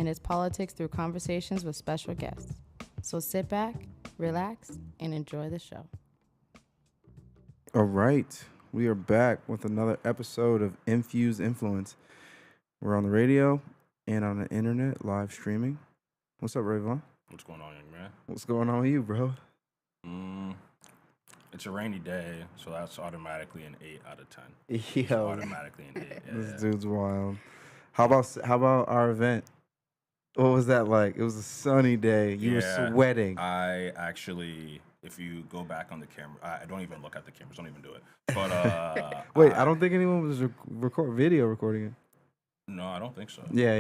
and its politics through conversations with special guests. So sit back, relax, and enjoy the show. All right. We are back with another episode of Infused Influence. We're on the radio and on the internet, live streaming. What's up, Rayvon? What's going on, young man? What's going on with you, bro? It's a rainy day, so that's automatically an 8 out of 10. Yo, So automatically an 8. Yeah, this dude's wild. How about our event? What was that like? It was a sunny day. You were sweating. I actually, if you go back on the camera, I don't even look at the cameras. Don't even do it. But Wait, I don't think anyone was video recording it. No, I don't think so. Yeah.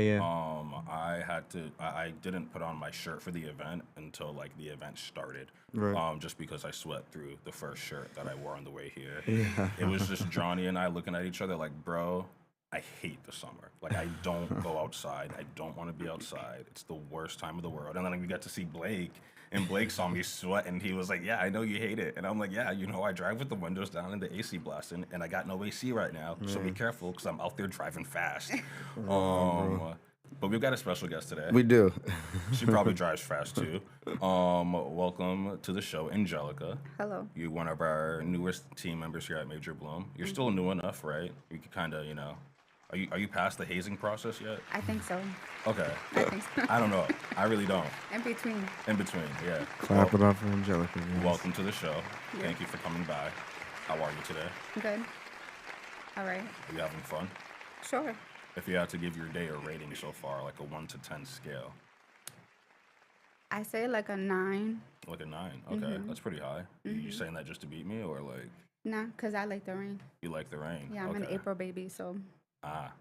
I didn't put on my shirt for the event until like the event started. Right. Just because I sweat through the first shirt that I wore on the way here. Yeah. It was just Johnny and I looking at each other like, bro, I hate the summer. Like, I don't go outside. I don't want to be outside. It's the worst time of the world. And then we got to see Blake, and Blake saw me sweat, and he was like, yeah, I know you hate it. And I'm like, yeah, I drive with the windows down and the AC blasting, and I got no AC right now, so be careful, because I'm out there driving fast. But we've got a special guest today. We do. She probably drives fast, too. Welcome to the show, Angelica. Hello. You're one of our newest team members here at Major Bloom. You're still new enough, right? You could kind of, Are you past the hazing process yet? I think so. Okay. I think so. I don't know. I really don't. In between. In between, yeah. Clap it up for Angelica. Yes. Welcome to the show. Yeah. Thank you for coming by. How are you today? Good. All right. Are you having fun? Sure. If you had to give your day a rating so far, like a 1 to 10 scale. I say like a 9. Like a 9. Okay, that's pretty high. You saying that just to beat me, or like Nah, because I like the rain. you like the rain? Yeah, I'm okay. an April baby, so.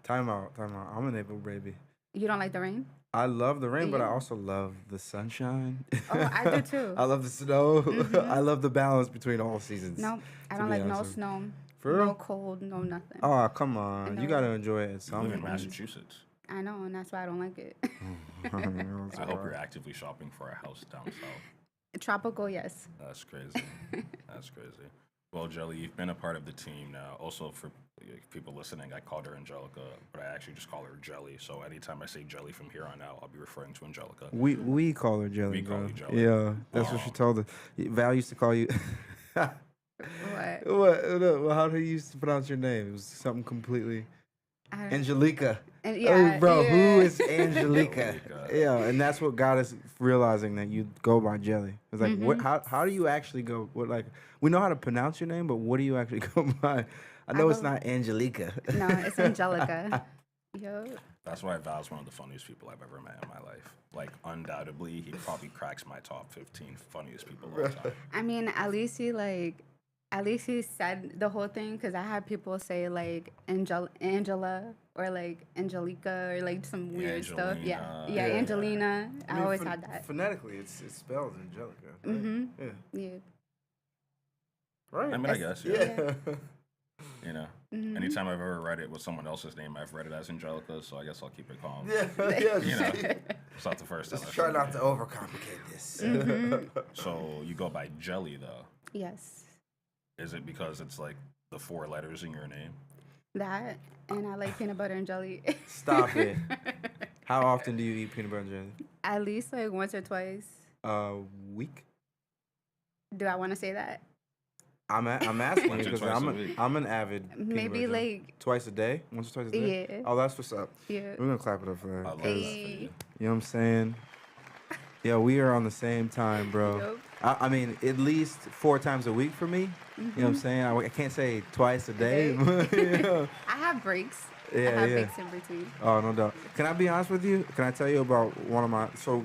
Time out. I'm an April baby. You don't like the rain? I love the rain, but I Yeah. also love the sunshine. Oh, I do too. I love the snow. I love the balance between all seasons. No, I to don't be like no honest. snow. For no real? cold, no nothing. Oh, come on. No. You got to enjoy it You some live in point. Massachusetts. I know, and that's why I don't like it. I hope you're actively shopping for a house down south. Tropical, yes. That's crazy. That's crazy. Well, Jelly, you've been a part of the team now. Also, for people listening, I called her Angelica, but I actually just call her Jelly. So anytime I say Jelly from here on out, I'll be referring to Angelica. We call her Jelly. We call bro. you Jelly. Yeah, that's what she told us. Val used to call you. What? What? No, how do you used to pronounce your name? It was something completely. Angelica. Yeah, Oh, bro, yeah. who is Angelica? Angelica. Yeah, and that's what got us realizing that you go by Jelly. It's like, what? How do you actually go? What, like, we know how to pronounce your name, but what do you actually go by? I know it's go- not Angelica. No, it's Angelica. Yo. That's why Val's one of the funniest people I've ever met in my life. Like, undoubtedly, he probably cracks my top 15 funniest people of all time. I mean, at least he said the whole thing, because I had people say like Angela or like Angelica or like some weird stuff. Yeah, Angelina. yeah, Yeah. Angelina. I always had that. Phonetically, it's spelled Angelica. Right? Mhm. Yeah. Yeah. I Right. mean, I guess, yeah. Yeah. Anytime I've ever read it with someone else's name, I've read it as Angelica, so I guess I'll keep it calm. Yeah. It's not the first time. Let's try not to overcomplicate this. So you go by Jelly, though. Yes, Is it because it's like the 4 letters in your name? that, and I like peanut butter and jelly. Stop it. How often do you eat peanut butter and jelly? At least like once or twice. A week? Do I want to say that? I'm asking you Once or because twice a week. I'm an avid peanut Maybe butter and jelly. like Twice a day? Once or twice a day? Yeah. Oh, that's what's up. yeah. We're going to clap it up for that. I love that 'cause, for Hey. you. you know what I'm saying? Yeah, we are on the same time, bro. Yup. I mean, at least 4 times a week for me. You know what I'm saying? I can't say twice a day. You know? I have breaks. I Yeah, have yeah. breaks in between. Oh, no doubt. Can I be honest with you? Can I tell you about one of my... So,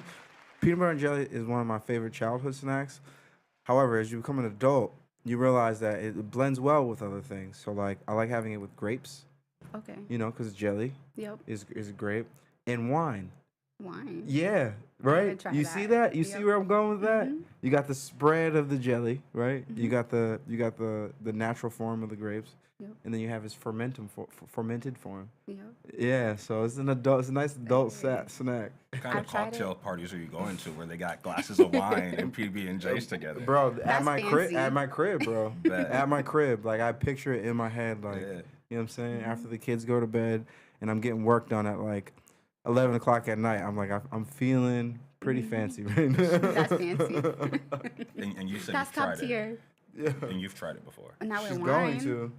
peanut butter and jelly is one of my favorite childhood snacks. However, as you become an adult, you realize that it blends well with other things. So, like, I like having it with grapes, Okay. you know, because jelly Yep. is a grape. And wine. Wine. Yeah, right? try You see that. that? You see Yep. where I'm going with that? Mhm. You got the spread of the jelly, right? You got the natural form of the grapes. Yep. And then you have his fermented form. Yep. Yeah, so it's a nice adult snack. What kind of I've tried cocktail it. parties are you going to where they got glasses of wine and PB and J's together? Bro, at That's my crib, fancy. bro. Bet. At my crib, like I picture it in my head, like Yeah. you know what I'm saying. After the kids go to bed, and I'm getting work done at like 11 o'clock at night, I'm like, I'm feeling pretty fancy right now. That's fancy. And you said That's you've top tried it. tier. Yeah. And you've tried it before. Now She's with going wine. to.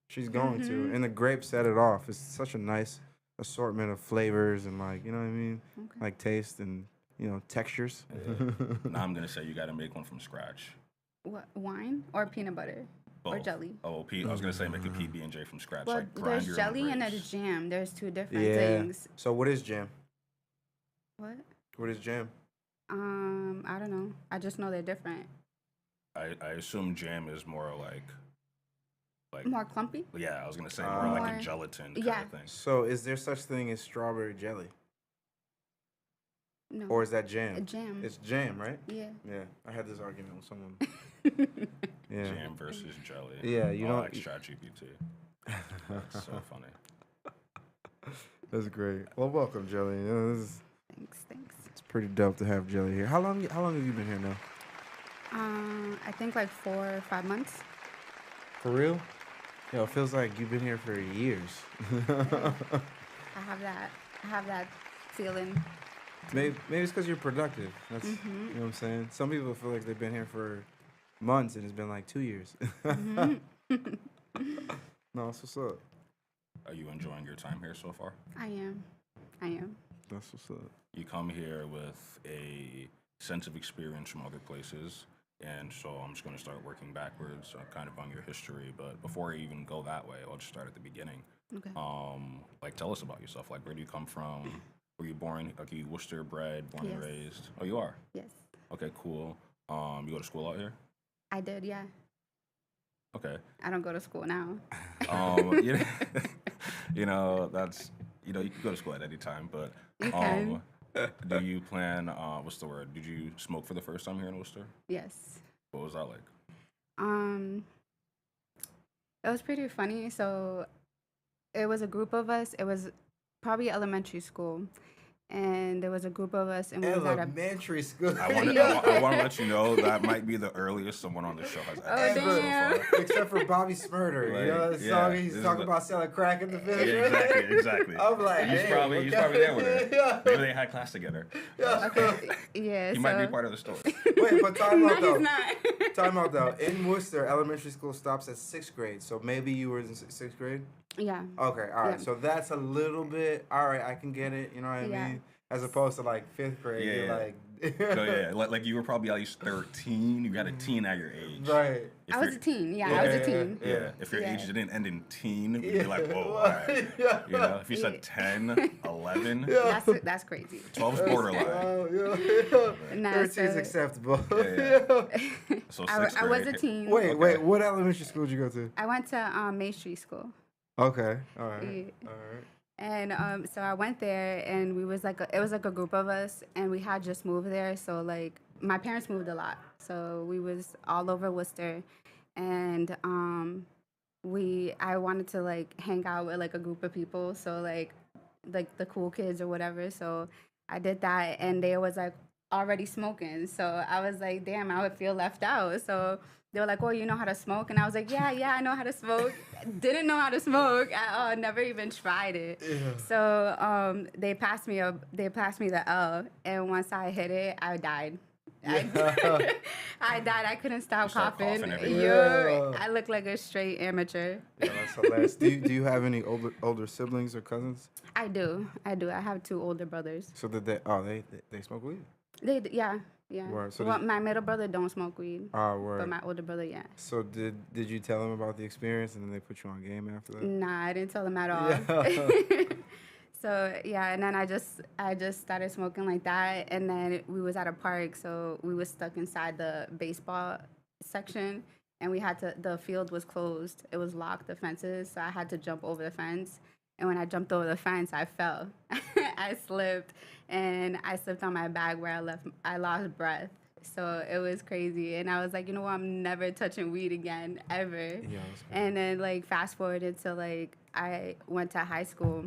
She's going to. And the grapes set it off. It's such a nice assortment of flavors and like, you know what I mean? Okay. Like taste and, you know, textures. Now I'm gonna say you got to make one from scratch. What, wine or peanut butter or Both. jelly? Oh, I was gonna say make a PB and J from scratch. Well, like grind there's your jelly own and grapes. there's jam. There's two different Yeah. things. So what is jam? What? What is jam? I don't know. I just know they're different. I assume jam is more like More clumpy? yeah. I was gonna say more like More- a gelatin kind yeah. of thing. So is there such thing as strawberry jelly? No. Or is that jam? A jam. It's jam, right? Yeah. Yeah. I had this argument with someone. Yeah. Jam versus jelly. Yeah, you I'll don't- like ChatGPT. That's so funny. That's great. Well, welcome, Jelly. You know, Thanks. it's pretty dope to have Jelly here. How long have you been here now? I think like 4 or 5 months. For real? Yo, it feels like you've been here for years. I have that feeling. Maybe it's because you're productive. That's you know what I'm saying. Some people feel like they've been here for months and it's been like 2 years. No, that's what's up. Are you enjoying your time here so far? I am. That's what's up. You come here with a sense of experience from other places, and so I'm just going to start working backwards, kind of on your history. But before I even go that way, I'll just start at the beginning. Okay. Like, tell us about yourself. Like, where do you come from? Were you born? Like, you Worcester bred, born and Yes. raised? Oh, you are. Yes. Okay, cool. You go to school out here? I did, yeah. Okay. I don't go to school now. You know, you know, that's you can go to school at any time, but You can. do you plan? What's the word? Did you smoke for the first time here in Worcester? Yes. What was that like? It was pretty funny. So it was a group of us. It was probably elementary school. And there was a group of us, and we was at a. Elementary school. I want to let you know that might be the earliest someone on the show has ever Oh, so damn. far. Except for Bobby Smurder. You know Like, that yeah, song this he's is talking the- about selling crack in the Yeah, finish? exactly. I'm like, he's hey, probably there with her. Yeah. Maybe they had class together. Okay. Yeah. He so, might be part of the story. Wait, but time No, out though. he's not. Time out though. In Worcester, elementary school stops at 6th grade. So maybe you were in 6th grade? Yeah. Okay, all right. Yeah. So that's a little bit, all right, I can get it. You know what I Yeah. mean? As opposed to like 5th grade. Yeah, You're yeah. like. So yeah, like you were probably at least 13. You got a teen at your age. Right. If I was you're- a teen. Yeah, I was a teen. Yeah, if your Yeah. age didn't end in teen, you'd be like, whoa, all right. Yeah. You know, if you Yeah. said 10, 11, That's crazy. 12's borderline. Oh, yeah. Nah, 13 is so- acceptable. Yeah. So I 6th was grade. a teen. Wait, Okay. what elementary school did you go to? I went to May Street School. Okay, all right. Yeah. All right. And so I went there, and it was like a group of us, and we had just moved there. So like my parents moved a lot, so we was all over Worcester, and I wanted to like hang out with like a group of people, so like the cool kids or whatever. So I did that, and they was like already smoking. So I was like, damn, I would feel left out. So they were like, oh, you know how to smoke? And I was like, yeah, I know how to smoke. Didn't know how to smoke at all. Never even tried it. Yeah. So they passed me the L, and once I hit it, I died. I died. I couldn't stop You start coughing. coughing everywhere. Yo, I look like a straight amateur. Yeah, that's hilarious. Do you have any older siblings or cousins? I do. I have 2 older brothers. So did they smoke weed? Yeah. Word. So Well, did- my middle brother don't smoke weed, Ah, word. but my older brother, yeah. So did you tell them about the experience and then they put you on game after that? Nah, I didn't tell him at all. Yeah. So yeah, and then I just started smoking like that, and then we was at a park, so we was stuck inside the baseball section, and the field was closed. It was locked, the fences, so I had to jump over the fence. And when I jumped over the fence, I fell. I slipped, and I slipped on my bag where I lost breath. So it was crazy, and I was like, you know what, I'm never touching weed again, ever. Yeah, that's crazy. And then like fast forwarded to like I went to high school,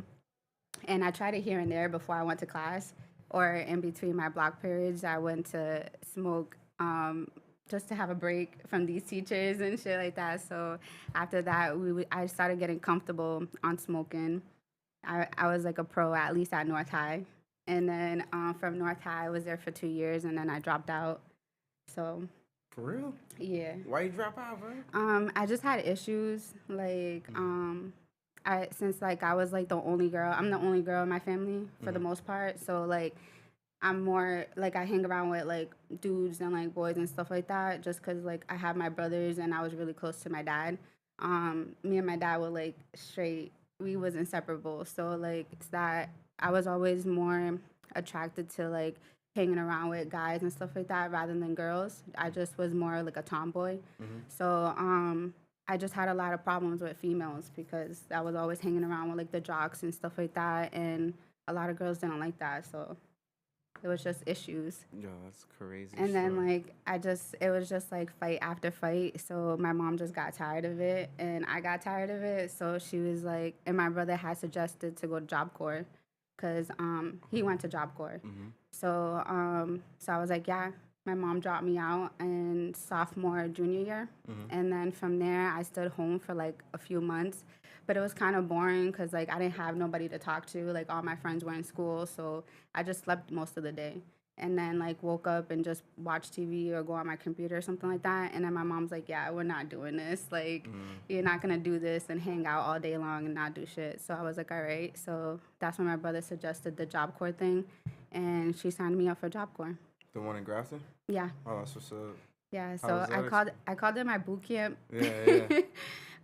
and I tried it here and there before I went to class, or in between my block periods, I went to smoke just to have a break from these teachers and shit like that. So after that, I started getting comfortable on smoking. I was like a pro, at least at North High. And then from North High, I was there for 2 years, and then I dropped out. So For real? yeah, Why you drop out, bro? I just had issues. Like I since like I was like the only girl. I'm the only girl in my family for the most part. So like I'm more like I hang around with like dudes and like boys and stuff like that just because like I have my brothers and I was really close to my dad. Me and my dad were like straight, we was inseparable. So like it's that I was always more attracted to like hanging around with guys and stuff like that rather than girls. I just was more like a tomboy. So I just had a lot of problems with females because I was always hanging around with like the jocks and stuff like that, and a lot of girls didn't like that. So it was just issues. Yo, that's crazy. And then story. like it was just like fight after fight. So my mom just got tired of it, and I got tired of it. So she was like, and my brother had suggested to go to Job Corps, cause he went to Job Corps. So so I was like, yeah. My mom dropped me out in sophomore junior year, and then from there I stood home for like a few months. But it was kind of boring because like I didn't have nobody to talk to. Like all my friends were in school, so I just slept most of the day. And then like woke up and just watch TV or go on my computer or something like that. And then my mom's like, "Yeah, we're not doing this. Like, you're not gonna do this and hang out all day long and not do shit." So I was like, "All right." So that's when my brother suggested the Job Corps thing, and she signed me up for Job Corps. The one in Grafton? Yeah, Oh, that's what's up. yeah. How So was that I called it my boot camp. Yeah,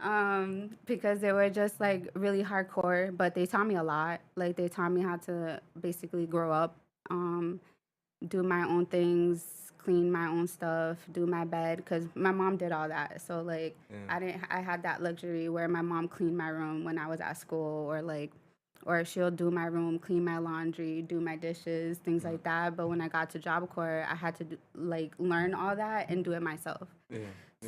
yeah. Because they were just like really hardcore, but they taught me a lot. Like they taught me how to basically grow up, do my own things, clean my own stuff, do my bed, because my mom did all that. So like I had that luxury where my mom cleaned my room when I was at school, or like or she'll do my room, clean my laundry, do my dishes, things like that. But when I got to Job Corps, I had to like learn all that and do it myself. Yeah.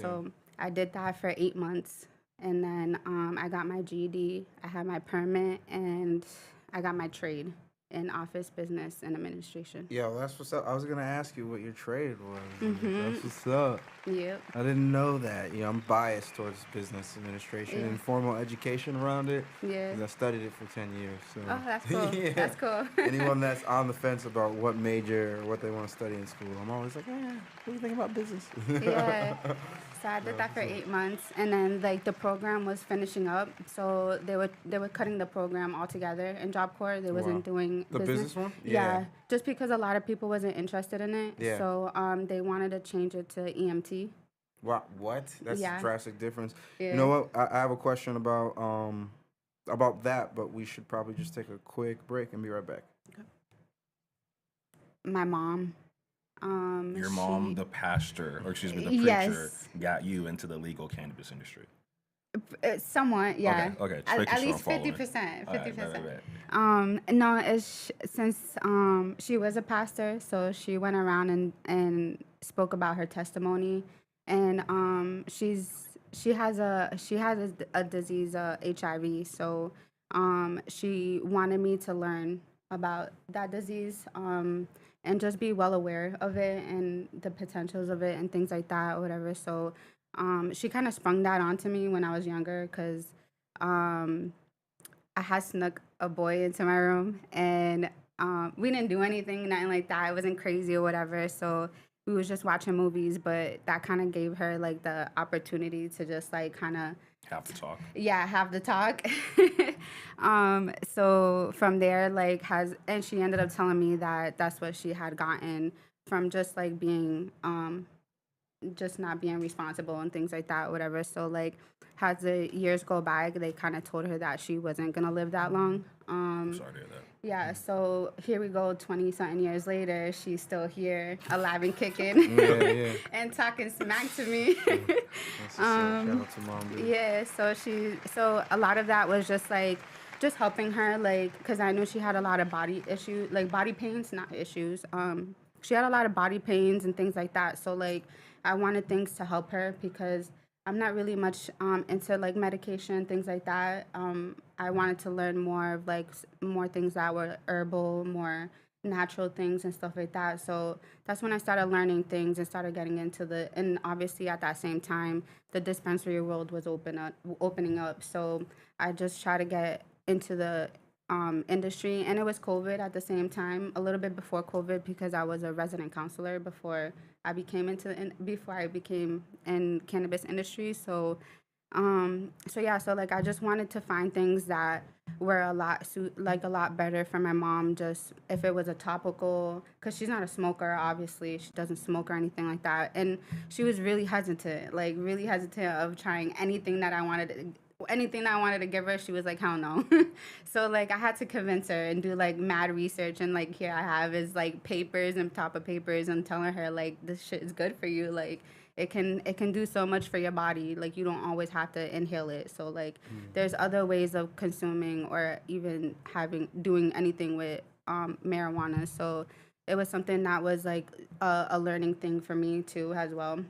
So I did that for 8 months, and then I got my GED, I had my permit, and I got my trade in office business and administration. Yo, that's what's up. I was gonna ask you what your trade was. That's what's up. Yep. I didn't know that. You know, I'm biased towards business administration and formal education around it. Yeah. 'Cause I studied it for 10 years. So. Oh, that's cool. Yeah. That's cool. Anyone that's on the fence about what major or what they want to study in school, I'm always like, what do you think about business? Yeah. So I did that for 8 months, and then like the program was finishing up, so they were cutting the program altogether in Job Corps. They wasn't doing The business one? Yeah, just because a lot of people wasn't interested in it. Yeah. So they wanted to change it to EMT. Wow, what? That's Yeah. a drastic difference. Yeah. You know what? I have a question about that, but we should probably just take a quick break and be right back. My mom. Your mom, the pastor, or excuse me, the Yes. preacher, got you into the legal cannabis industry. Somewhat, yeah. Okay, just At, making at sure I'm least following. 50%. All right, 50%. right. No, since she was a pastor, so she went around and spoke about her testimony, and she has a disease, HIV. So she wanted me to learn about that disease, and just be well aware of it and the potentials of it and things like that or whatever. So she kind of sprung that onto me when I was younger, because I had snuck a boy into my room, and we didn't do anything, nothing like that. It wasn't crazy or whatever. So we was just watching movies, but that kind of gave her like the opportunity to just like kind of Have to talk. yeah, have the talk. So from there, like and she ended up telling me that that's what she had gotten from just like being, just not being responsible and things like that, whatever. So like, as the years go by, they kind of told her that she wasn't gonna live that long. I'm sorry to hear that. Yeah, so here we go, 20-something years later, she's still here, alive and kicking, Yeah. and talking smack to me. That's what's up. Shout out to mom, dude. Yeah, so a lot of that was just like, just helping her, like, because I knew she had a lot of body issues, like body pains, not issues. She had a lot of body pains and things like that. So like, I wanted things to help her because I'm not really much into like medication, things like that. I wanted to learn more of like more things that were herbal, more natural things and stuff like that. So that's when I started learning things and started getting into and obviously at that same time, the dispensary world was opening up. So I just try to get into the industry, and it was COVID at the same time, a little bit before COVID, because I was a resident counselor before before I became in cannabis industry. So yeah, so like I just wanted to find things that were a lot better for my mom. Just if it was a topical, because she's not a smoker, obviously she doesn't smoke or anything like that, and she was really hesitant of trying anything that I wanted to give her. She was like, hell no. So like I had to convince her and do like mad research, and like here I have is like papers and top of papers, and telling her like this shit is good for you. Like it can do so much for your body. Like you don't always have to inhale it. So like there's other ways of consuming or even doing anything with marijuana. So it was something that was like a learning thing for me too as well.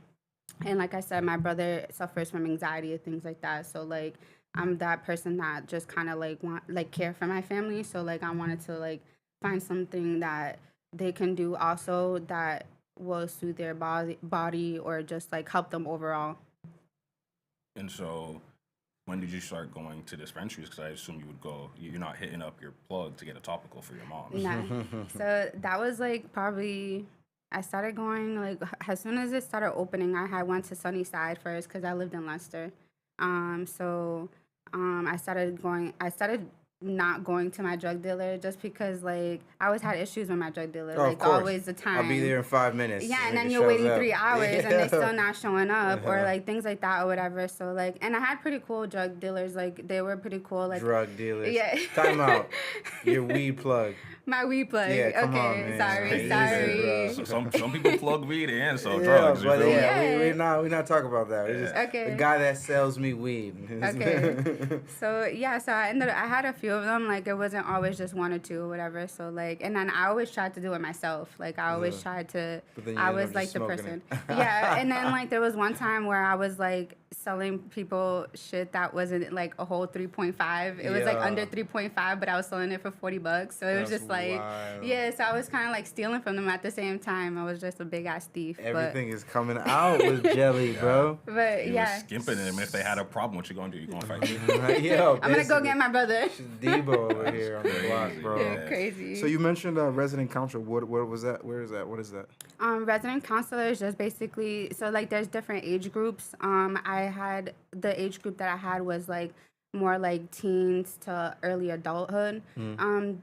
And like I said, my brother suffers from anxiety and things like that. So like I'm that person that just kind of like want like care for my family. So like I wanted to like find something that they can do also that will soothe their body or just like help them overall. And so, when did you start going to dispensaries? Because I assume you would go. You're not hitting up your plug to get a topical for your mom. Nah. So that was like probably I started going like as soon as it started opening. I had went to Sunnyside first because I lived in Leicester. I started going. I started not going to my drug dealer just because like I always had issues with my drug dealer. Oh, of Like course. always the time. I'll be there in 5 minutes. Yeah, and Nigga then you're shows waiting up. 3 hours and they still Yeah. not showing up or like things like that or whatever. So like, and I had pretty cool drug dealers. Like they were pretty cool. Like Drug dealers. Yeah. Time out. Your weed plug. my weed plug. Yeah, come okay, on, man. sorry, Easy, sorry. bro. Some people plug weed and sell Yeah, drugs. You but feel me? yeah, Yeah. we not talking about that. It's just Okay. the guy that sells me weed. Okay. So yeah, so I had a few of them. Like it wasn't always just one or two or whatever. So like, and then I always tried to do it myself. Like I always tried to. But then you I ended was up like just the smoking person. it. Yeah, and then like there was one time where I was like selling people shit that wasn't like a whole 3.5. It was like Yeah. under 3.5, but I was selling it for $40. So it was That's just like, wild. yeah. So I was kind of like stealing from them at the same time. I was just a big ass thief. Everything is coming out with jelly, bro. But You yeah. was skimping them. If they had a problem, what you gonna do? You gonna fight? Yo, I'm gonna go get my brother. Debo over here on the block, bro. Yeah, crazy. So you mentioned resident counselor. What was that? Where is that? What is that? Resident counselor is just basically so like there's different age groups. I had the age group that I had was like more like teens to early adulthood.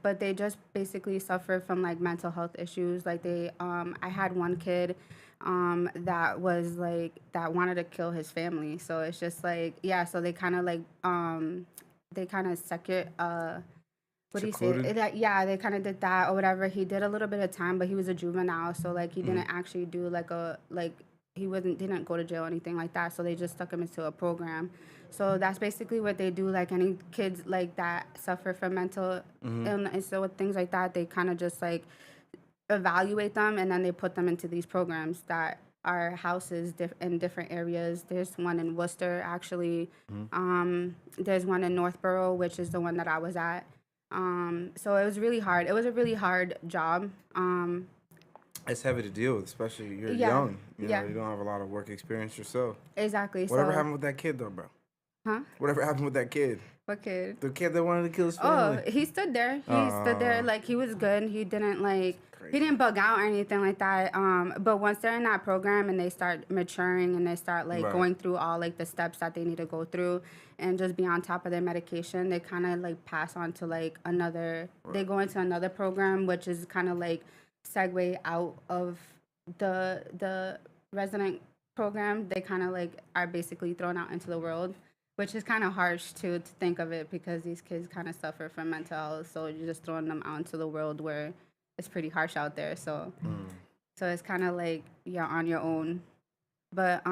But they just basically suffer from like mental health issues. Like I had one kid that was like that wanted to kill his family. So it's just like yeah. So they kind of like they kind of what do you say? Secluded? Yeah, they kind of did that or whatever. He did a little bit of time, but he was a juvenile, so like he didn't actually do he didn't go to jail or anything like that. So they just stuck him into a program. So that's basically what they do. Like any kids like that suffer from mental illness, so with things like that, they kind of just like evaluate them and then they put them into these programs that are houses in different areas. There's one in Worcester actually. There's one in Northborough, which is the one that I was at. So it was really hard. It was a really hard job. It's heavy to deal with, especially you're Yeah. young. You know, Yeah. you don't have a lot of work experience yourself. Exactly. Whatever so, happened with that kid, though, bro? Huh? Whatever happened with that kid? What kid? The kid that wanted to kill his Oh, family. he stood there. He stood there like he was good. He didn't like Crazy. he didn't bug out or anything like that. But once they're in that program and they start maturing and they start like Right. going through all like the steps that they need to go through and just be on top of their medication, they kind of like pass on to like another. They go into another program, which is kind of like segue out of the resident program. They kind of like are basically thrown out into the world, which is kind of harsh too to think of it because these kids kind of suffer from mental health. So you're just throwing them out into the world where it's pretty harsh out there. So so it's kind of like you're on your own. But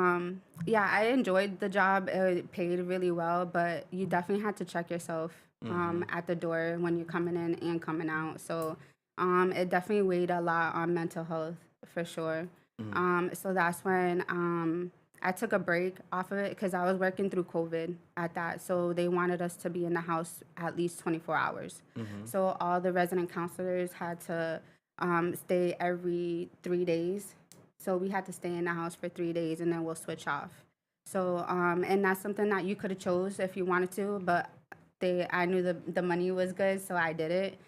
yeah, I enjoyed the job. It paid really well, but you definitely had to check yourself at the door when you're coming in and coming out. So it definitely weighed a lot on mental health for sure. So that's when I took a break off of it because I was working through COVID at that. So they wanted us to be in the house at least 24 hours. So all the resident counselors had to stay every 3 days. So we had to stay in the house for 3 days and then we'll switch off. So, and that's something that you could have chose if you wanted to, but I knew the money was good, so I did it.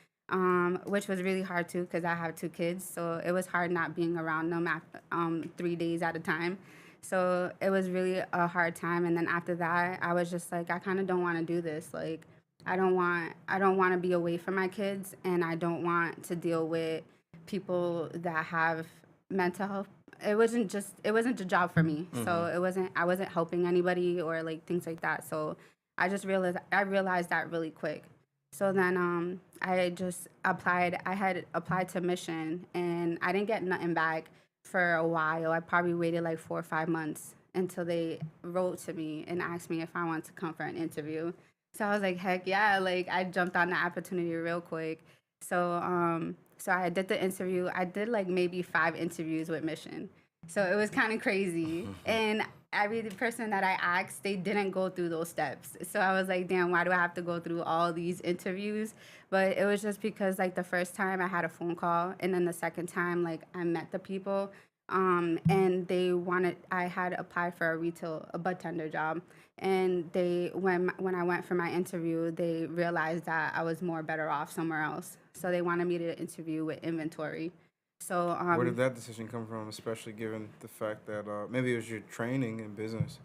Which was really hard too because I have 2 kids, so it was hard not being around them 3 days at a time. So it was really a hard time. And then after that, I was just like, I kind of don't want to do this. Like, I don't want to be away from my kids, and I don't want to deal with people that have mental health. It wasn't a job for me. So I wasn't helping anybody or like things like that. So I realized that really quick. So then I had applied to Mission, and I didn't get nothing back for a while. I probably waited like 4 or 5 months until they wrote to me and asked me if I wanted to come for an interview. So I was like, heck yeah, like I jumped on the opportunity real quick. So I did the interview. I did like maybe 5 interviews with Mission. So it was kind of crazy. And every person that I asked, they didn't go through those steps. So I was like, damn, why do I have to go through all these interviews? But it was just because like the first time I had a phone call, and then the second time like I met the people. And I had applied for a bud tender job, and when I went for my interview, they realized that I was more better off somewhere else, so they wanted me to interview with inventory. So Where did that decision come from, especially given the fact that maybe it was your training in business,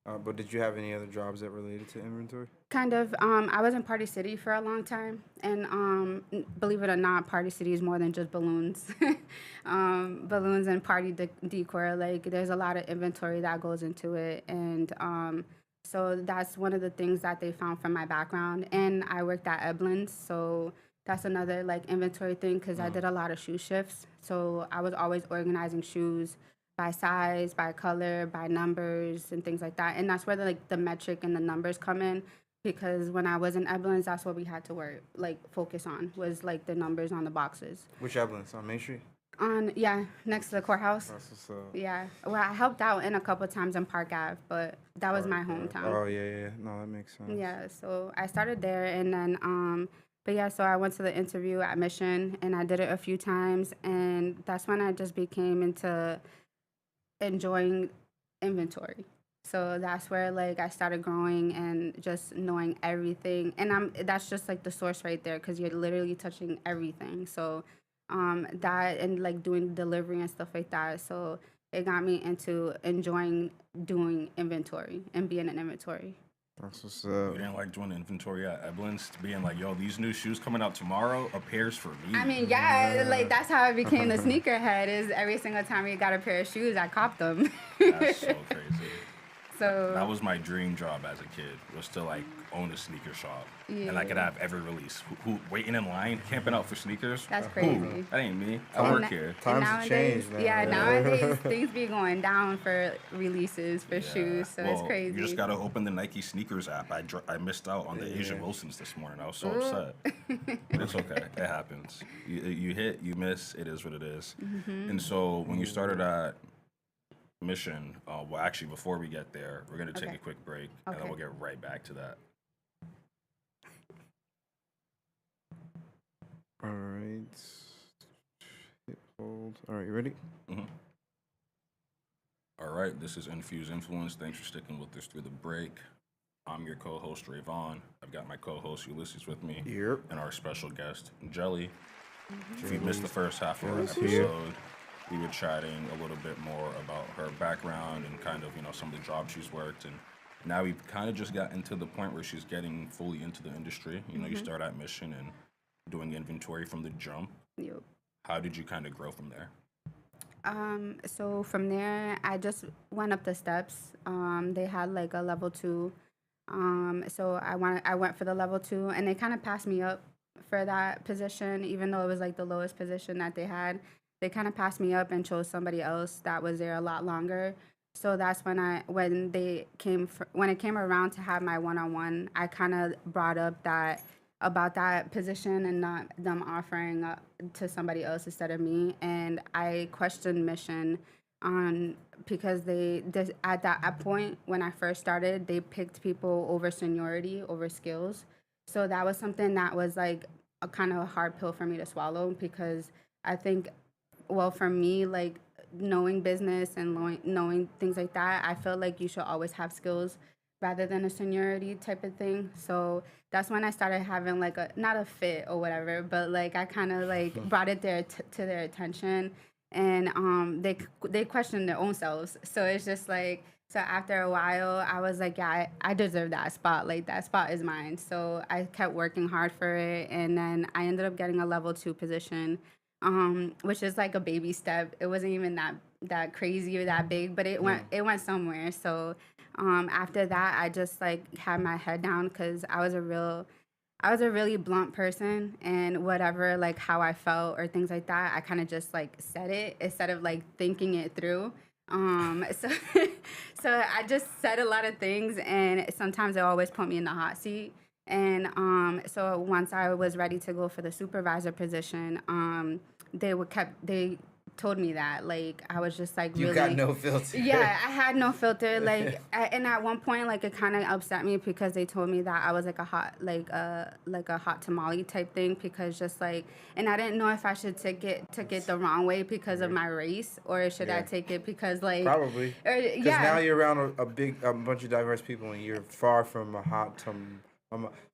but did you have any other jobs that related to inventory? kind of, I was in Party City for a long time, and believe it or not, Party City is more than just balloons. Balloons and party decor, like there's a lot of inventory that goes into it, and so that's one of the things that they found from my background. And I worked at Eblin's, so that's another like inventory thing because I did a lot of shoe shifts. So I was always organizing shoes by size, by color, by numbers, and things like that. And that's where the metric and the numbers come in, because when I was in Eblin's, that's what we had to focus on, was like the numbers on the boxes. Which ambulance on Main Street? Yeah, next to the courthouse. That's what's up. Yeah, well, I helped out in a couple times in Park Ave, but that was my Okay. hometown. Oh yeah. No, that makes sense. Yeah, so I started there, and then but yeah, so I went to the interview at Mission, and I did it a few times, and that's when I just became into enjoying inventory. So that's where like I started growing and just knowing everything, and that's just like the source right there, because you're literally touching everything. So that, and like doing delivery and stuff like that. So it got me into enjoying doing inventory and being in inventory. That's what's You up. didn't like doing inventory at Eblin's, being like, yo, these new shoes coming out tomorrow, a pair's for me. I mean, yeah, like that's how I became the sneakerhead. Is every single time we got a pair of shoes, I copped them. That's so crazy. So That was my dream job as a kid, was to like own a sneaker shop. And I could have every release. Who waiting in line, camping out for sneakers? that's Who? crazy. That ain't me. I Time- work here. Times have Nowadays, changed, man. yeah, nowadays things be going down for releases for Yeah. shoes, so it's Well, crazy. You just gotta open the Nike sneakers app. I missed out on the Asian Wilsons this morning. I was so upset. But it's okay. It happens. You hit, you miss. It is what it is. Mm-hmm. And so when you started at Mission, well, actually, before we get there, we're gonna take Okay. a quick break, and then Okay. we'll get right back to that. All right. Hit hold. All right, you ready? All right, this is Infused Influence. Thanks for sticking with us through the break. I'm your co-host, Rayvon. I've got my co-host, Ulysses, with me. Yep. And our special guest, Jelly. If you missed the first half of our Jelly's here. episode, we were chatting a little bit more about her background and kind of, some of the jobs she's worked. And now we've kind of just gotten to the point where she's getting fully into the industry. You start at Mission and doing inventory from the jump. Yep. How did you kind of grow from there? So from there, I just went up the steps. They had like a level 2. So I went for the level 2, and they kind of passed me up for that position, even though it was like the lowest position that they had. They kind of passed me up and chose somebody else that was there a lot longer. So that's when when it came around to have my one-on-one, I kind of brought up about that position and not them offering to somebody else instead of me. And I questioned Mission on, because at that point when I first started, they picked people over seniority, over skills. So that was something that was like a kind of a hard pill for me to swallow, because I think, well, for me, like knowing business and knowing things like that, I feel like you should always have skills, rather than a seniority type of thing. So that's when I started having like a not a fit or whatever, but like I kind of like brought it to their attention, and they questioned their own selves. So it's just like so after a while, I was like, yeah, I deserve that spot. Like that spot is mine. So I kept working hard for it, and then I ended up getting a level 2 position, which is like a baby step. It wasn't even that crazy or that big, but it went somewhere. So after that, I just like had my head down because I was a really blunt person, and whatever like how I felt or things like that, I kind of just like said it instead of like thinking it through. So so I just said a lot of things, and sometimes it always put me in the hot seat. And so once I was ready to go for the supervisor position, they told me that like I was just like You really got no filter. yeah, I had no filter. Like, and at one point, like it kind of upset me because they told me that I was like a hot, like a hot tamale type thing. Because just like, and I didn't know if I should take it the wrong way because of my race, or should I Yeah. take it because like Probably. or, Because yeah, now you're around a bunch of diverse people, and you're far from a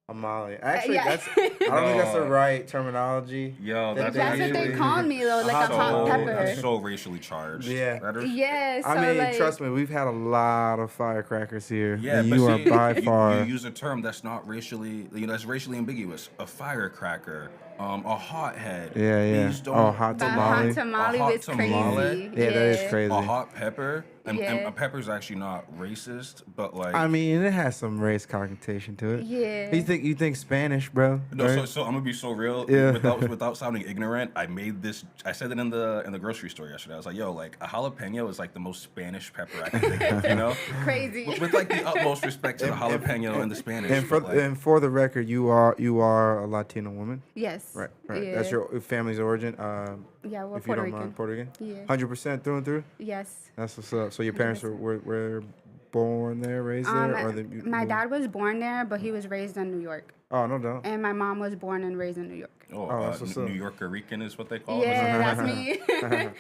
a Molly. Actually, yeah. that's I don't think that's the No. right terminology. Yo, That that's that's what they actually- called me though, like a hot so, pepper. that's so racially charged. Yeah. That is- Yeah, so I mean, like, trust me, we've had a lot of firecrackers here. Yeah, and but you are see, by you far. use a term that's not racially, that's racially ambiguous. A firecracker, a hothead. Yeah, yeah. These don't. Oh, hot but tamale. hot tamale A hot was tamale? crazy. Yeah, that is crazy. A hot pepper, and Yeah. a pepper's actually not racist, but like. I mean, it has some race connotation to it. Yeah. You think Spanish, bro? No, right? so I'm gonna be so real. Yeah. Without sounding ignorant, I made this. I said it in the grocery store yesterday. I was like, "Yo, like a jalapeno is like the most Spanish pepper I can think of," you know? Crazy. With like the utmost respect to the jalapeno and the Spanish. And for but, like, and for the record, you are a Latino woman, Yes. right? Yeah. That's your family's origin. Yeah, we're If you Puerto don't Rican. mind, Puerto Rican. Yeah. 100% through and through. Yes. That's what's up. So your parents were born there, raised there, or My dad was born there, but he was raised in New York. Oh, no doubt. And my mom was born and raised in New York. Oh, that's what's up. New Yorker Rican is what they call it. Yeah, that's me.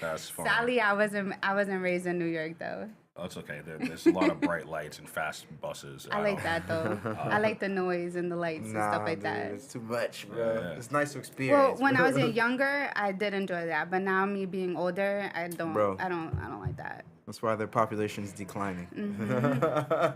That's fun. Sadly, I wasn't raised in New York though. That's okay. There's a lot of bright lights and fast buses. I like that though. I like the noise and the lights and stuff like dude, that. it's too much, bro. Yeah. It's nice to Well, experience. when I was younger, I did enjoy that, but now me being older, I don't. Bro. I don't like that. That's why their population is declining. Yeah.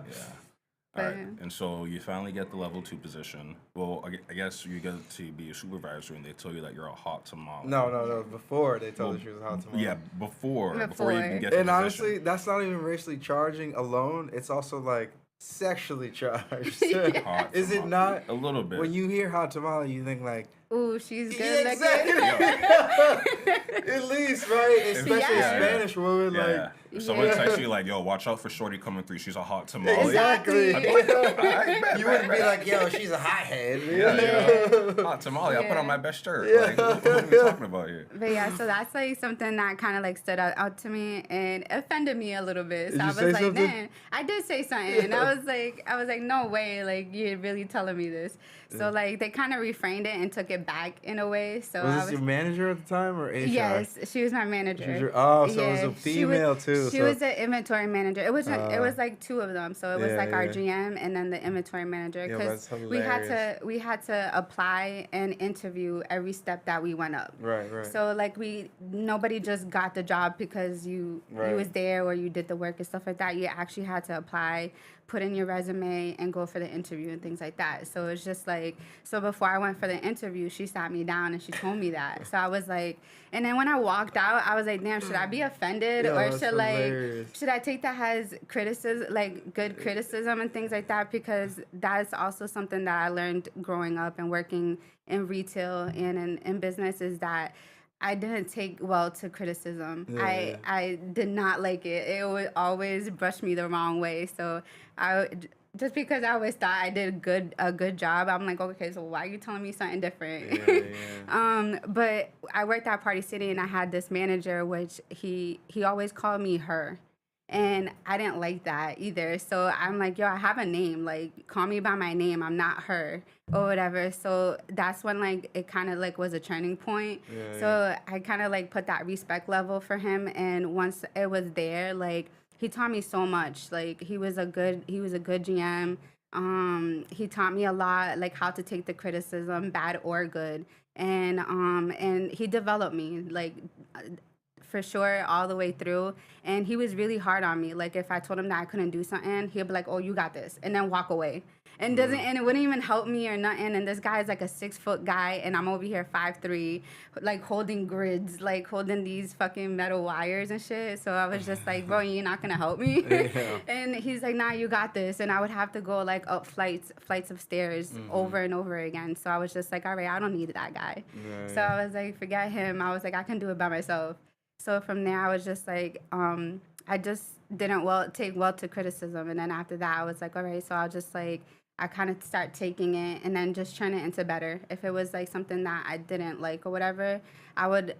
All right. But- And so you finally get the level 2 position. Well, I guess you get to be a supervisor, and they tell you that you're a hot tamale. No. Before they told her she was hot tamale. Yeah, before you Before. even get the And position. honestly, that's not even racially charging alone. It's also like sexually charged. Hot Is it tamale. not? A little bit. When you hear hot tamale, you think like, Ooh, she's yeah, good exactly. looking. At least, right? Especially Yeah. a Spanish woman, yeah. like. If someone Yeah. texts you like, "Yo, watch out for Shorty coming through. She's a hot tamale." Exactly. Exactly. You wouldn't be like, yo, she's a hothead. Yeah. Hot tamale. I put Yeah. on my best shirt. Like, what are we talking about here? But yeah, so that's like something that kind of like stood out to me and offended me a little bit. So Did I you was say like, something? man, I did say something. I was like, no way, like you're really telling me this. So like they kind of refrained it and took it back in a way. So Was I this was. your manager at the time or HR? Yes, she was my manager. She was your- oh, so it was a she female, too, She so- was the inventory manager. It was like two of them. So it was Yeah, like our yeah. GM and then the inventory manager. Yo, Because that's we had to apply and interview every step that we went up. Right. So like nobody just got the job because you Right. was there or you did the work and stuff like that. You actually had to apply, put in your resume, and go for the interview and things like that. So it's just like, so before I went for the interview, she sat me down and she told me that. So I was like, and then when I walked out, I was like, damn, should I be offended Yo, or that's should like hilarious. should I take that as criticism, like good criticism and things like that? Because that's also something that I learned growing up and working in retail and in business is that I didn't take well to criticism. Yeah. I did not like it. It would always brush me the wrong way. So just because I always thought I did a good job, I'm like, okay, so why are you telling me something different? Yeah. But I worked at Party City and I had this manager, which he always called me her. And I didn't like that either. So I'm like, yo, I have a name. Like, call me by my name. I'm not her or whatever. So that's when, like, it kind of, like, was a turning point. Yeah, so I kind of, like, put that respect level for him. And once it was there, like, he taught me so much. Like he was a good GM. He taught me a lot, like how to take the criticism, bad or good, and he developed me like for sure all the way through. And he was really hard on me. Like if I told him that I couldn't do something, he'd be like, "Oh, you got this," and then walk away. And it wouldn't even help me or nothing. And this guy is like a 6-foot guy, and I'm over here 5'3", like holding grids, like holding these fucking metal wires and shit. So I was just like, "Bro, you're not gonna help me." Yeah. And he's like, "Nah, you got this." And I would have to go like up flights of stairs over and over again. So I was just like, "All right, I don't need that guy." Yeah, So I was like, "Forget him." I was like, "I can do it by myself." So from there, I was just like, I just didn't take well to criticism. And then after that, I was like, all right, so I'll just like, I kind of start taking it and then just turn it into better. If it was like something that I didn't like or whatever, I would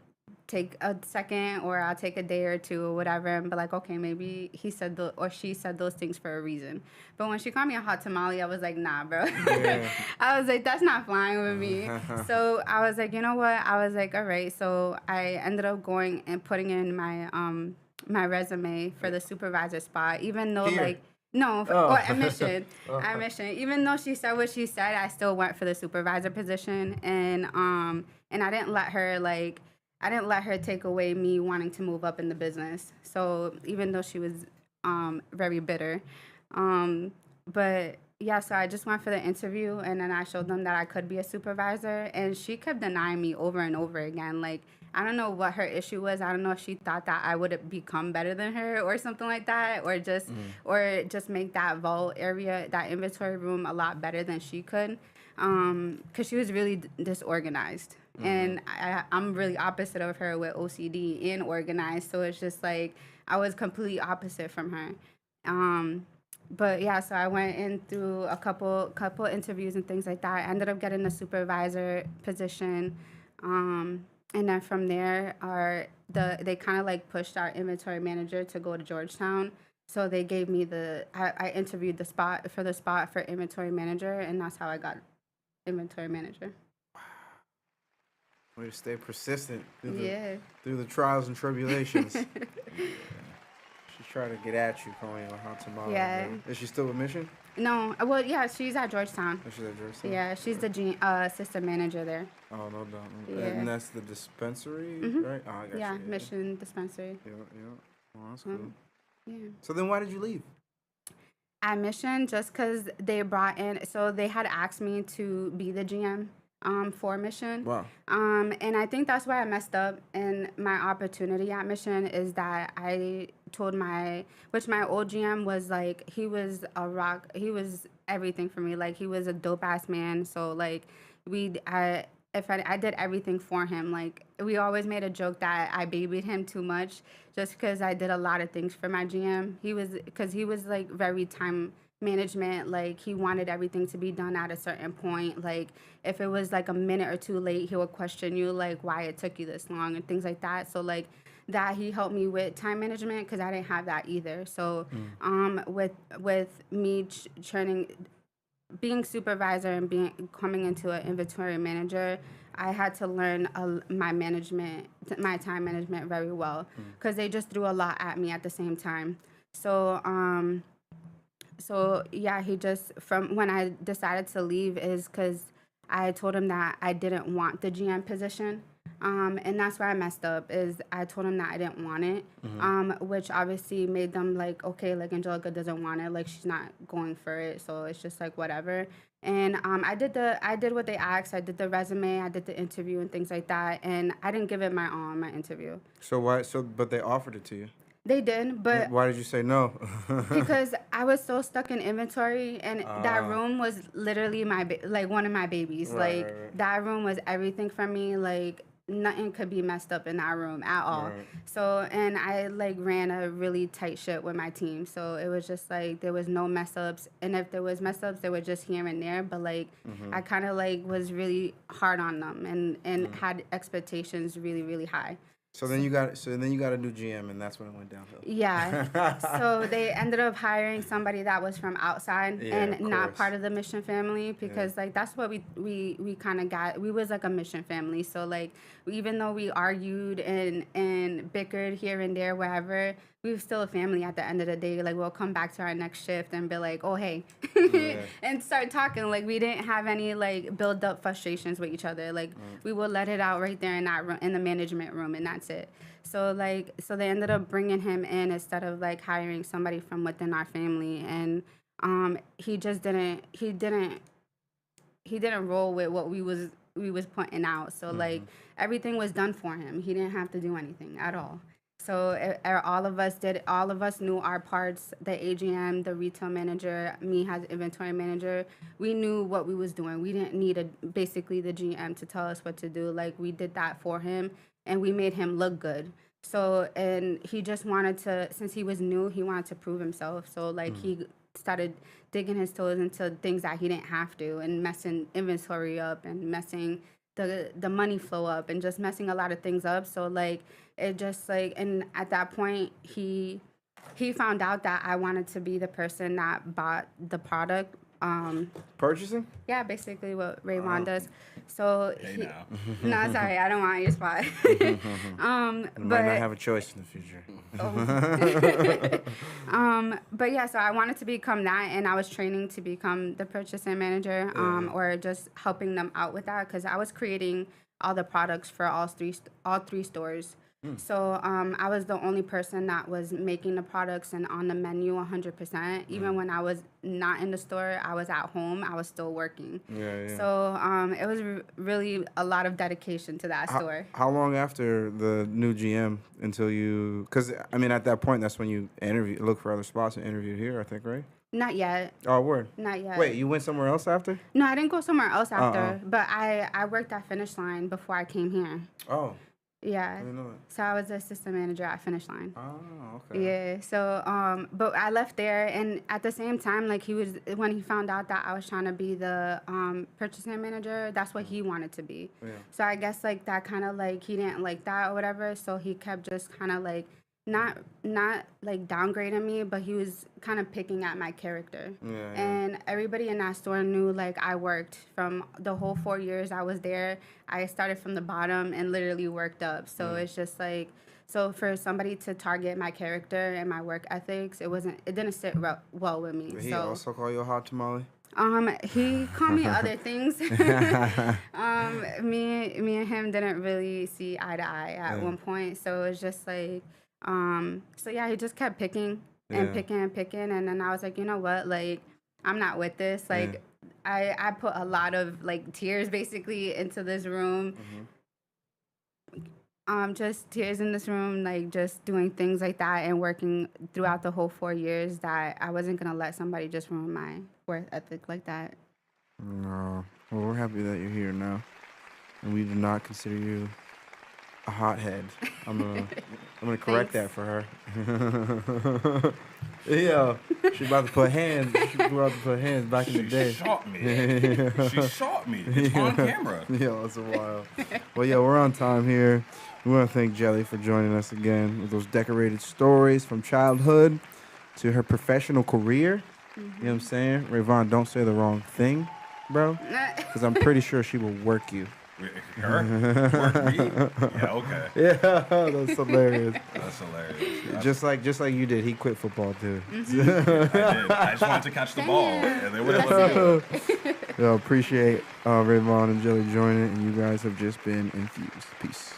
take a second or I'll take a day or two or whatever and be like, okay, maybe he said or she said those things for a reason. But when she called me a hot tamale, I was like, nah, bro. Yeah. I was like, that's not flying with me. So I was like, you know what? I was like, all right. So I ended up going and putting in my my resume for the supervisor spot, even though Here? like no, Oh. or admission. Admission. Even though she said what she said, I still went for the supervisor position, and I didn't let her take away me wanting to move up in the business. So even though she was very bitter, but yeah, so I just went for the interview, and then I showed them that I could be a supervisor, and she kept denying me over and over again. Like, I don't know what her issue was. I don't know if she thought that I would become better than her or something like that, or just make that vault area, that inventory room, a lot better than she could, because she was really disorganized. And I'm really opposite of her with OCD and organized, so it's just like I was completely opposite from her. But yeah, so I went in through a couple interviews and things like that. I ended up getting the supervisor position, and then from there, they kind of like pushed our inventory manager to go to Georgetown. So they gave me I interviewed the spot for inventory manager, and that's how I got inventory manager. Way to stay persistent Yeah. through the trials and tribulations. She's trying to get at you, calling you a hot tamale. Yeah. Man. Is she still a mission? No, well, yeah, she's at Georgetown. Is she at Georgetown? Yeah, she's the assistant manager there. Oh, no doubt. Yeah. And that's the dispensary, right? Oh, I got Yeah, you. mission dispensary. Yeah. Well, that's cool. Yeah. So then why did you leave? At Mission, just because they brought in, so they had asked me to be the GM for Mission. Wow. And I think that's why I messed up. And my opportunity at Mission is that I told my old GM was like, he was a rock, he was everything for me. Like, he was a dope ass man. So like, I did everything for him. Like, we always made a joke that I babied him too much just because I did a lot of things for my GM. He was like very time management. Like, he wanted everything to be done at a certain point. Like, if it was like a minute or two late, he would question you like why it took you this long and things like that. So like that, he helped me with time management because I didn't have that either. So with me being supervisor and coming into an inventory manager, I had to learn my time management very well because they just threw a lot at me at the same time. So yeah, he just, from when I decided to leave is because I told him that I didn't want the GM position. And that's where I messed up is I told him that I didn't want it, which obviously made them like, okay, like Angelica doesn't want it, like she's not going for it, so it's just like whatever. And I did what they asked. I did the resume, I did the interview and things like that, and I didn't give it my all in my interview. But they offered it to you. They did, but Why did you say no? because I was so stuck in inventory, and that room was literally like one of my babies. Right. That room was everything for me. Like, nothing could be messed up in that room at all. Right. So, and I like ran a really tight ship with my team. So it was just like there was no mess ups, and if there was mess ups, they were just here and there. But like I kind of like was really hard on them and had expectations really, really high. So then you got a new GM, and that's when it went downhill. Yeah. So they ended up hiring somebody that was from outside Yeah, and of not course. part of the mission family because like that's what we kind of got. We was like a mission family. So like even though we argued and bickered here and there wherever, we were still a family at the end of the day. Like we'll come back to our next shift and be like, oh hey, and start talking. Like we didn't have any like build up frustrations with each other. Like we would let it out right there in that room, in the management room, and that's it. So they ended up bringing him in instead of like hiring somebody from within our family, and he just didn't roll with what we was pointing out. So like everything was done for him. He didn't have to do anything at all. So all of us knew our parts. The AGM, the retail manager, me as inventory manager, we knew what we was doing. We didn't need basically the GM to tell us what to do. Like we did that for him, and we made him look good. So and he just wanted to, since he was new, he wanted to prove himself. So like he started digging his toes into things that he didn't have to, and messing inventory up, and messing the money flow up, and just messing a lot of things up. So like it just like, and at that point he found out that I wanted to be the person that bought the product. Purchasing? Yeah, basically what Rayvon does. So Hey he, now. no, sorry, I don't want your spot. You might not have a choice in the future. But yeah, so I wanted to become that, and I was training to become the purchasing manager, or just helping them out with that, because I was creating all the products for all three stores. So I was the only person that was making the products and on the menu 100%. Even when I was not in the store, I was at home, I was still working. Yeah. So it was really a lot of dedication to that store. How long after the new GM until you? Because I mean, at that point, that's when you look for other spots and interviewed here. I think, right? Not yet. Oh, word. Not yet. Wait, you went somewhere else after? No, I didn't go somewhere else after, but I worked at Finish Line before I came here. Oh, Yeah. I didn't know that. So I was the assistant manager at Finish Line. Oh, okay. Yeah. So but I left there, and at the same time, like when he found out that I was trying to be the purchasing manager, that's what he wanted to be. Yeah. So I guess like that kind of like he didn't like that or whatever, so he kept just kind of like not like downgrading me, but he was kind of picking at my character. Yeah. And everybody in that store knew like I worked from the whole 4 years I was there. I started from the bottom and literally worked up. So it's just like, so for somebody to target my character and my work ethics, it didn't sit well with me. Did he So also call you a hot tamale? he called me other things. Me and him didn't really see eye to eye at one point. So it was just like, so yeah, he just kept picking and picking. And then I was like, you know what? Like, I'm not with this. Like, I put a lot of like tears basically into this room. Just tears in this room, like just doing things like that and working throughout the whole 4 years, that I wasn't going to let somebody just ruin my work ethic like that. No. Well, we're happy that you're here now, and we do not consider you a hothead. I'm gonna correct that for her. Yeah, she's about to put hands. She's about to put hands back in the day. She shot me. She shot me. It's on camera. Yeah, it's a while. Well, yeah, we're on time here. We want to thank Jelly for joining us again with those decorated stories from childhood to her professional career. You know what I'm saying? Rayvon, don't say the wrong thing, bro, because I'm pretty sure she will work you. Her? Work me? Yeah, okay. Yeah, that's hilarious. That's hilarious. Just like you did. He quit football too. I did. I just wanted to catch the ball, and they would have let me do it. Yo, appreciate Rayvon and Jelly joining, and you guys have just been infused. Peace.